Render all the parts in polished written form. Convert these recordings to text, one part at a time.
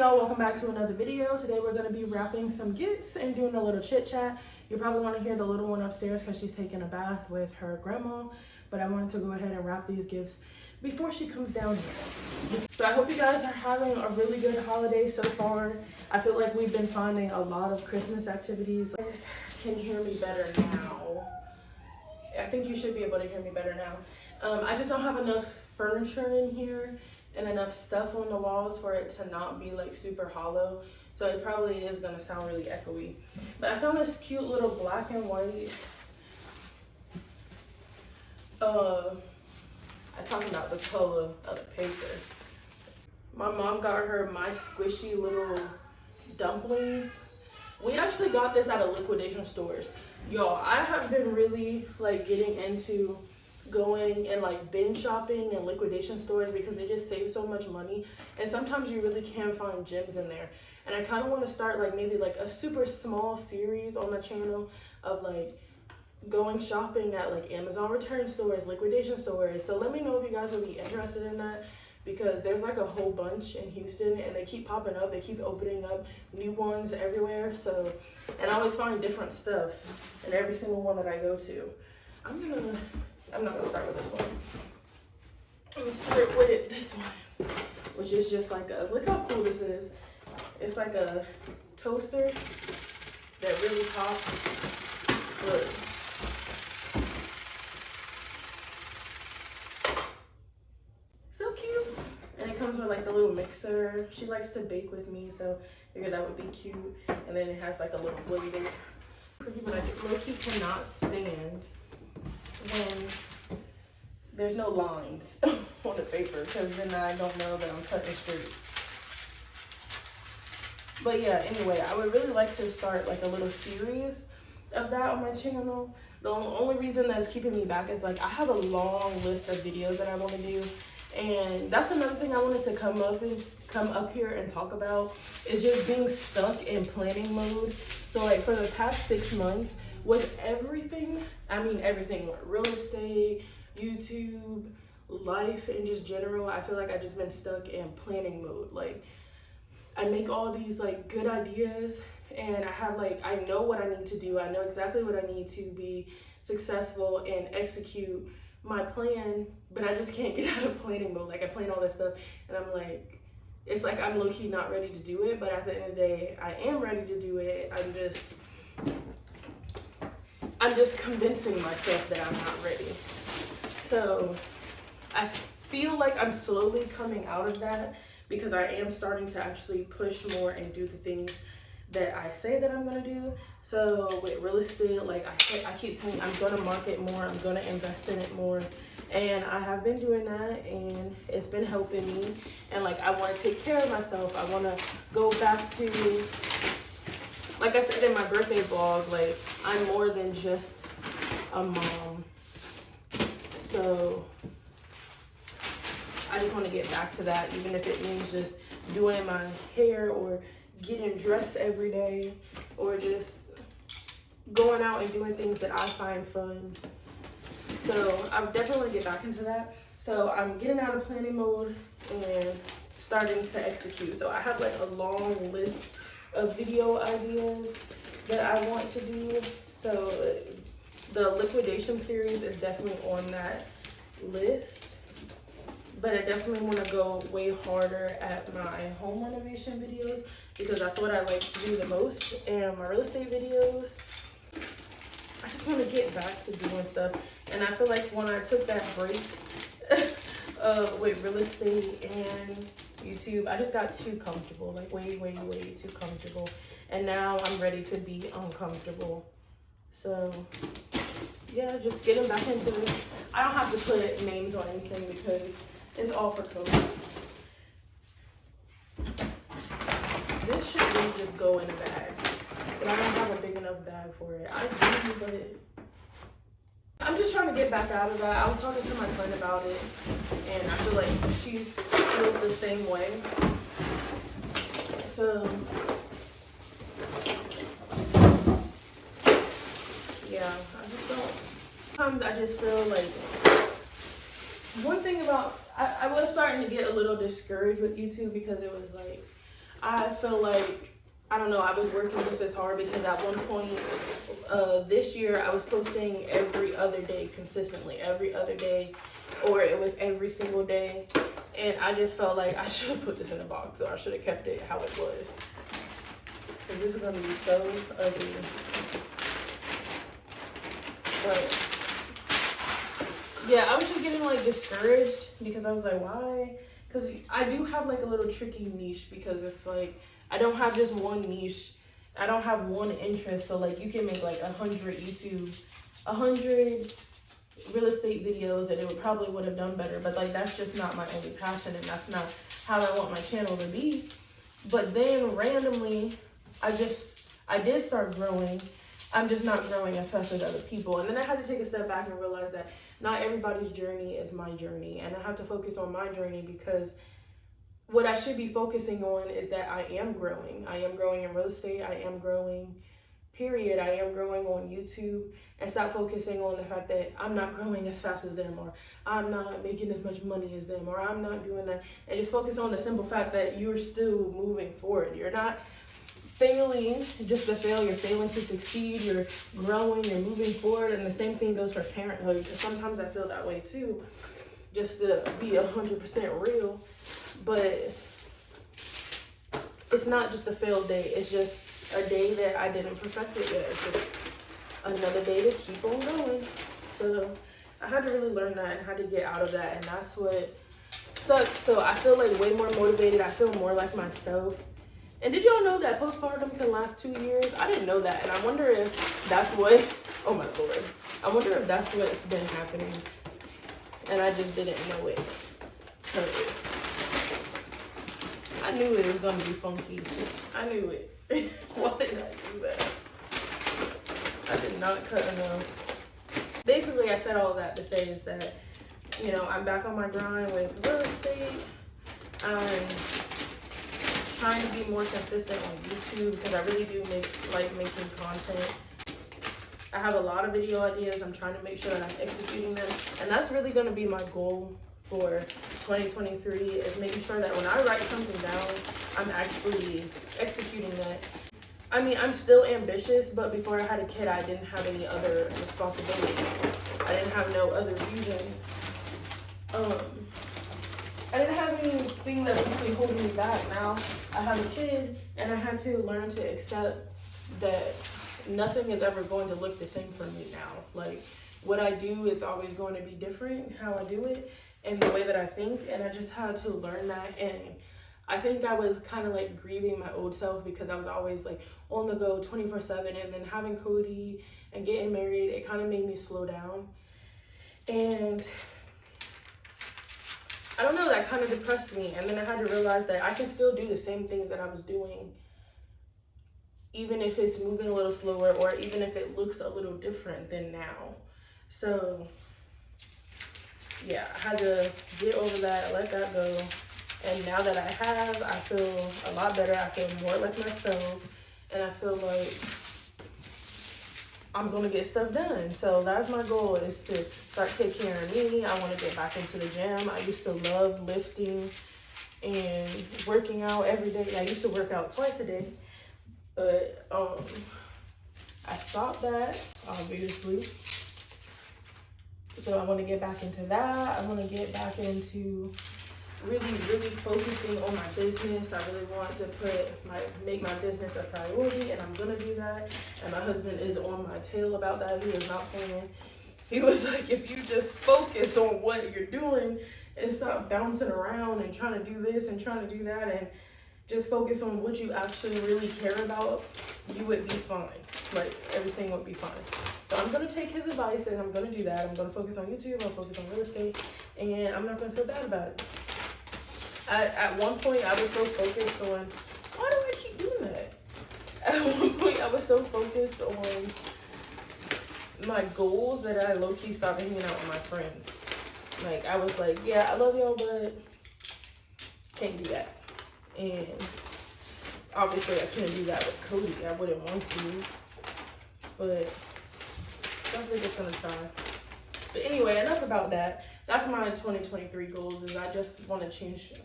y'all, welcome back to another video. Today we're going to be wrapping some gifts and doing a little chit chat. You probably want to hear the little one upstairs because she's taking a bath with her grandma, but I wanted to go ahead and wrap these gifts before she comes down here. So I hope you guys are having a really good holiday so far. I feel like we've been finding a lot of Christmas activities. You guys can hear me better now. I think you should be able to hear me better now. I just don't have enough furniture in here and enough stuff on the walls for it to not be like super hollow, so it probably is gonna sound really echoey. But I found this cute little black and white I'm talking about the color of the paper. My mom got her My Squishy little dumplings. We actually got this at a liquidation stores. Y'all, I have been really like getting into going and like bin shopping and liquidation stores because it just saves so much money, and sometimes you really can find gems in there. And I kind of want to start like maybe like a super small series on my channel of like going shopping at like Amazon return stores, liquidation stores. So let me know if you guys would be interested in that, because there's like a whole bunch in Houston and they keep popping up, they keep opening up new ones everywhere. So, and I always find different stuff in every single one that I go to. I'm not gonna start with this one. I'm gonna start with this one, which is just like a, look how cool this is. It's like a toaster that really pops. Look. So cute. And it comes with like the little mixer. She likes to bake with me, so I figured that would be cute. And then it has like a little blender. Pretty much, low-key cannot stand when there's no lines on the paper, because then I don't know that I'm cutting straight. But yeah, anyway, I would really like to start like a little series of that on my channel. The only reason that's keeping me back is like I have a long list of videos that I want to do, and that's another thing I wanted to come up here and talk about, is just being stuck in planning mode. So like for the past 6 months, with everything, I mean everything, real estate, YouTube, life in just general, I feel like I've just been stuck in planning mode. Like I make all these like good ideas, and I have like, I know what I need to do. I know exactly what I need to be successful and execute my plan, but I just can't get out of planning mode. Like I plan all this stuff and I'm like, it's like I'm low-key not ready to do it, but at the end of the day, I am ready to do it. I'm just convincing myself that I'm not ready. So I feel like I'm slowly coming out of that, because I am starting to actually push more and do the things that I say that I'm gonna do. So with real estate, like I keep saying I'm gonna market more, I'm gonna invest in it more, and I have been doing that, and it's been helping me. And like I want to take care of myself. I want to go back to, like I said in my birthday vlog, like I'm more than just a mom. So I just want to get back to that, even if it means just doing my hair or getting dressed every day, or just going out and doing things that I find fun. So I definitely get back into that. So I'm getting out of planning mode and starting to execute. So I have like a long list of video ideas that I want to do. So the liquidation series is definitely on that list. But I definitely want to go way harder at my home renovation videos, because that's what I like to do the most. And my real estate videos, I just want to get back to doing stuff. And I feel like when I took that break with real estate and YouTube, I just got too comfortable, like way too comfortable. And now I'm ready to be uncomfortable. So yeah, just getting back into this. I don't have to put names on anything because it's all for code. This should really just go in a bag, but I don't have a big enough bag for it. I do, but I'm just trying to get back out of that. I was talking to my friend about it, and I feel like she feels the same way. So yeah, I just don't. Sometimes I just feel like, one thing about, I was starting to get a little discouraged with YouTube, because it was like, I feel like, I don't know, I was working just as hard because at one point this year I was posting every other day consistently, every other day, or it was every single day. And I just felt like I should have put this in a box, or I should have kept it how it was. Because this is going to be so ugly. But yeah, I was just getting like discouraged because I was like, why? Because I do have like a little tricky niche, because it's like I don't have just one niche. I don't have one interest. So like you can make like 100 real estate videos and it probably would have done better, but like that's just not my only passion, and that's not how I want my channel to be. But then randomly I did start growing. I'm just not growing as fast as other people. And then I had to take a step back and realize that not everybody's journey is my journey, and I have to focus on my journey, because what I should be focusing on is that I am growing. I am growing in real estate. I am growing, period. I am growing on YouTube, and stop focusing on the fact that I'm not growing as fast as them, or I'm not making as much money as them, or I'm not doing that, and just focus on the simple fact that you're still moving forward. You're not failing just to fail, you're failing to succeed, you're growing, you're moving forward. And the same thing goes for parenthood, because sometimes I feel that way too, just to be 100% real. But it's not just a failed day, it's just a day that I didn't perfect it yet. It's just another day to keep on going. So I had to really learn that and had to get out of that, and that's what sucks. So I feel like way more motivated. I feel more like myself. And did y'all know that postpartum can last 2 years? I didn't know that, and I wonder if that's what, oh my Lord, I wonder if that's what's been happening, and I just didn't know it, because I knew it was going to be funky. I knew it. Why did I do that? I did not cut enough. Basically, I said all of that to say is that, you know, I'm back on my grind with real estate. I'm trying to be more consistent on YouTube, because I really do like making content. I have a lot of video ideas. I'm trying to make sure that I'm executing them, and that's really going to be my goal for 2023, is making sure that when I write something down, I'm actually executing that. I mean, I'm still ambitious, but before I had a kid, I didn't have any other responsibilities. I didn't have no other visions. I didn't have anything that was really holding me back. Now I have a kid, and I had to learn to accept that nothing is ever going to look the same for me now. Like, what I do, it's always going to be different, how I do it, and the way that I think, and I just had to learn that. And I think I was kind of like grieving my old self, because I was always like on the go 24/7, and then having Cody and getting married, it kind of made me slow down. And I don't know, that kind of depressed me. And then I had to realize that I can still do the same things that I was doing, even if it's moving a little slower, or even if it looks a little different than now. So yeah, I had to get over that, let that go. And now that I have, I feel a lot better. I feel more like myself, and I feel like I'm gonna get stuff done. So that's my goal, is to start taking care of me. I want to get back into the gym. I used to love lifting and working out every day. I used to work out twice a day, but I stopped that, obviously. So I want to get back into that. I want to get back into really focusing on my business. I really want to make my business a priority, and I'm gonna do that. And my husband is on my tail about that. He is not playing. He was like, if you just focus on what you're doing and stop bouncing around and trying to do this and trying to do that, and just focus on what you actually really care about, you would be fine. Like, everything would be fine. So I'm gonna take his advice, and I'm gonna do that. I'm gonna focus on YouTube, I'm gonna focus on real estate, and I'm not gonna feel bad about it. At one point, I was so focused on, why do I keep doing that? At one point, I was so focused on my goals that I low-key stopped hanging out with my friends. Like, I was like, yeah, I love y'all, but can't do that. And obviously, I couldn't do that with Cody. I wouldn't want to, but definitely just gonna try. But anyway, enough about that. that's my 2023 goals. Is I just want to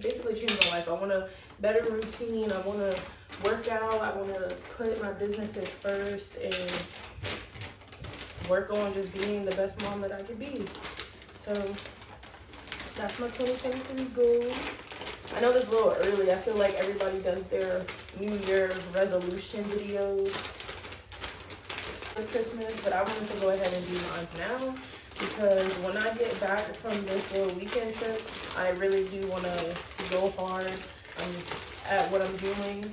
basically change my life. I want a better routine. I want to work out. I want to put my businesses first and work on just being the best mom that I could be. So that's my 2023 goals. I know this is a little early. I feel like everybody does their New Year resolution videos for Christmas, but I wanted to go ahead and do mine now because when I get back from this little weekend trip, I really do want to go hard at what I'm doing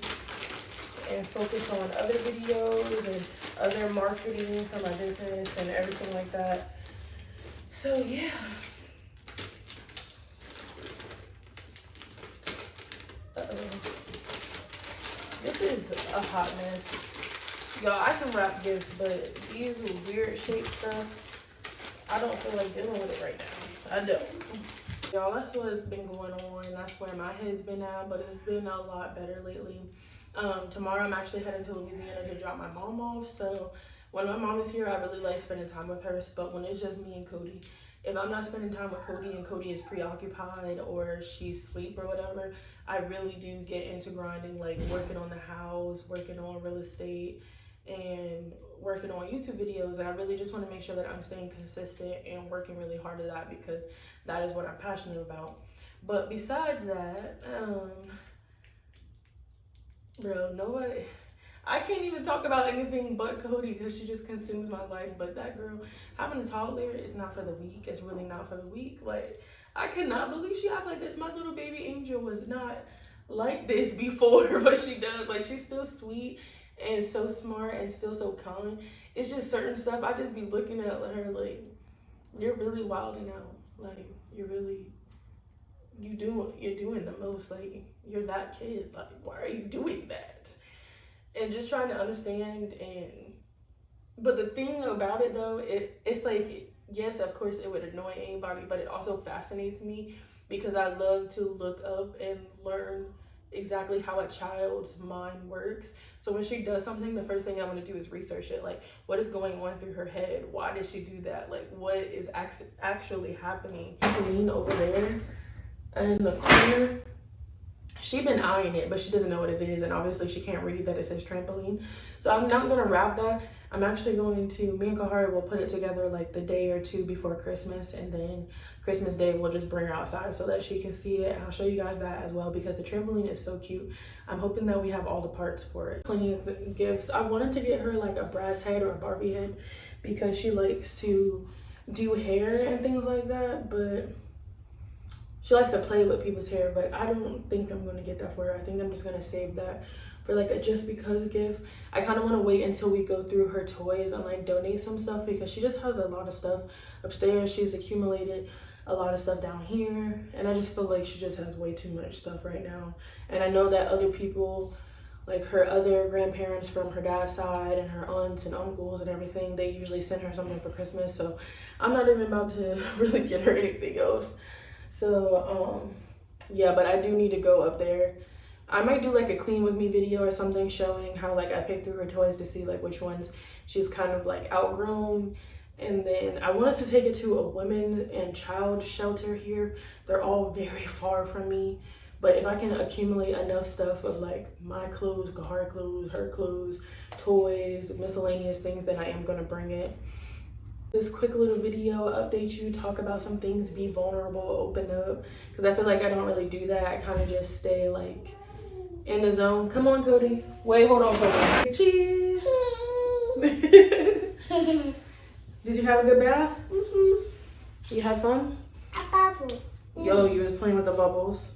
and focus on other videos and other marketing for my business and everything like that. So yeah. This is a hot mess. Y'all, I can wrap gifts, but these weird shaped stuff, I don't feel like dealing with it right now. I don't. Y'all, that's what's been going on. That's where my head's been at, but it's been a lot better lately. Tomorrow I'm actually heading to Louisiana to drop my mom off. So when my mom is here, I really like spending time with her. But when it's just me and Cody, if I'm not spending time with Cody and Cody is preoccupied or she's asleep or whatever, I really do get into grinding, like working on the house, working on real estate, and working on YouTube videos. And I really just want to make sure that I'm staying consistent and working really hard at that because that is what I'm passionate about. But besides that, bro, nobody, I can't even talk about anything but Cody because she just consumes my life. But that girl, having a toddler is not for the weak. It's really not for the weak. Like, I cannot believe she acts like this. My little baby angel was not like this before, but she does. Like, she's still sweet and so smart and still so kind. It's just certain stuff. I just be looking at her like, you're really wilding out. Like, you're doing the most. Like, you're that kid. Like, why are you doing that? And just trying to understand. But the thing about it though, it's like, yes, of course it would annoy anybody, but it also fascinates me because I love to look up and learn exactly how a child's mind works. So when she does something, the first thing I want to do is research it. Like, what is going on through her head? Why did she do that? Like, what is actually happening? Lean over there in the corner. She been eyeing it, but she doesn't know what it is, and obviously she can't read that it says trampoline. So I'm not gonna wrap that. I'm actually going to, me and Kahari will put it together like the day or two before Christmas, and then Christmas Day we'll just bring her outside so that she can see it, and I'll show you guys that as well because the trampoline is so cute. I'm hoping that we have all the parts for it. Plenty of gifts. I wanted to get her like a brass head or a Barbie head because she likes to do hair and things like that, but she likes to play with people's hair, but I don't think I'm going to get that for her. I think I'm just going to save that for like a just because gift. I kind of want to wait until we go through her toys and like donate some stuff because she just has a lot of stuff upstairs. She's accumulated a lot of stuff down here, and I just feel like she just has way too much stuff right now. And I know that other people, like her other grandparents from her dad's side and her aunts and uncles and everything, they usually send her something for Christmas. So I'm not even about to really get her anything else. So yeah, but I do need to go up there. I might do like a clean with me video or something showing how like I picked through her toys to see like which ones she's kind of like outgrown. And then I wanted to take it to a women and child shelter here. They're all very far from me, but if I can accumulate enough stuff of like my clothes, her clothes, her clothes, toys, miscellaneous things, then I am gonna bring it. This quick little video, update you, talk about some things, be vulnerable, open up, because I feel like I don't really do that. I kind of just stay like in the zone. Come on, Cody. Wait, hold on, Cody. Cheese. Did you have a good bath? You had fun? A bubble. Yo, you was playing with the bubbles.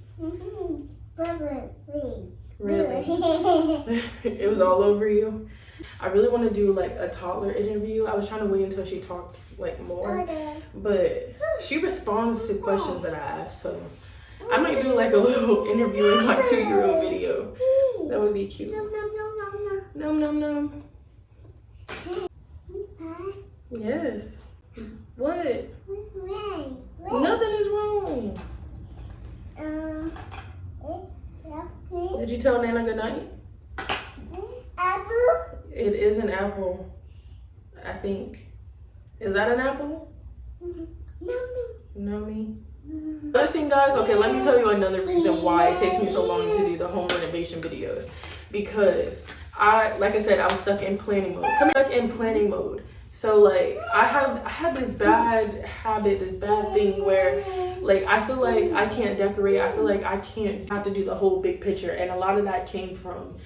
Really? It was all over you? I really want to do like a toddler interview. I was trying to wait until she talked like more, but she responds to questions that I ask, so I might do like a little interviewing my 2-year-old video. That would be cute. Nom nom nom. Yes. What? Nothing is wrong. Did you tell Nana good night? Apple? It is an apple, I think. Is that an apple? No. You know me? Another thing, guys, okay, let me tell you another reason why it takes me so long to do the home renovation videos. Because like I said, I was stuck in planning mode. So like I had this bad habit, this bad thing where like I feel like I can't decorate. I feel like I can't have to do the whole big picture, and a lot of that came from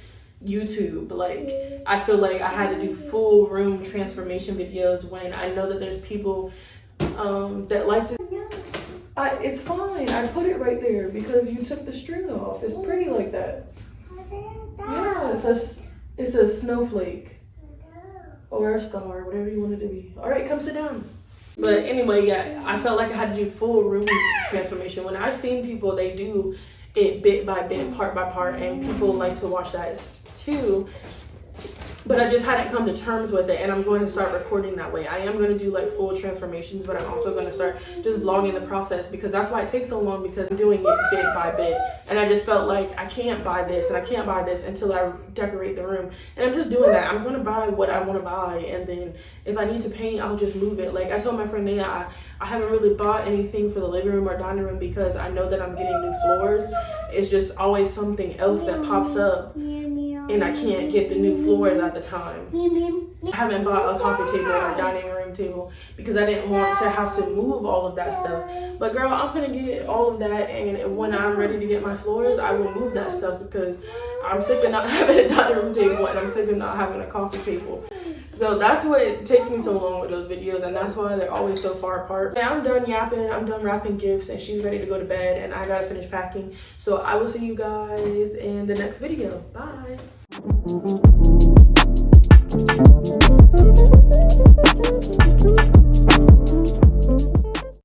YouTube. Like I feel like I had to do full room transformation videos when I know that there's people that like to. It's fine. I put it right there because you took the string off. It's pretty like that. Yeah, it's a snowflake or a star, whatever you want it to be. All right, come sit down. But anyway, yeah, I felt like I had to do full room transformation. When I've seen people, they do it bit by bit, part by part, and people like to watch that too. But I just hadn't come to terms with it, and I'm going to start recording that way. I am going to do like full transformations, but I'm also going to start just vlogging the process, because that's why it takes so long, because I'm doing it bit by bit. And I just felt like I can't buy this and I can't buy this until I decorate the room. And I'm just doing that. I'm going to buy what I want to buy, and then if I need to paint, I'll just move it. Like I told my friend Nia, I haven't really bought anything for the living room or dining room because I know that I'm getting new floors. It's just always something else that pops up, and I can't get the new floors at the time. I haven't bought a coffee table or a dining room table because I didn't want to have to move all of that stuff. But girl, I'm gonna get all of that, and when I'm ready to get my floors, I will move that stuff, because I'm sick of not having a dining room table, and I'm sick of not having a coffee table. So that's what it takes me so long with those videos, and that's why they're always so far apart. Now I'm done yapping, I'm done wrapping gifts, and she's ready to go to bed, and I gotta finish packing. So I will see you guys in the next video. Bye.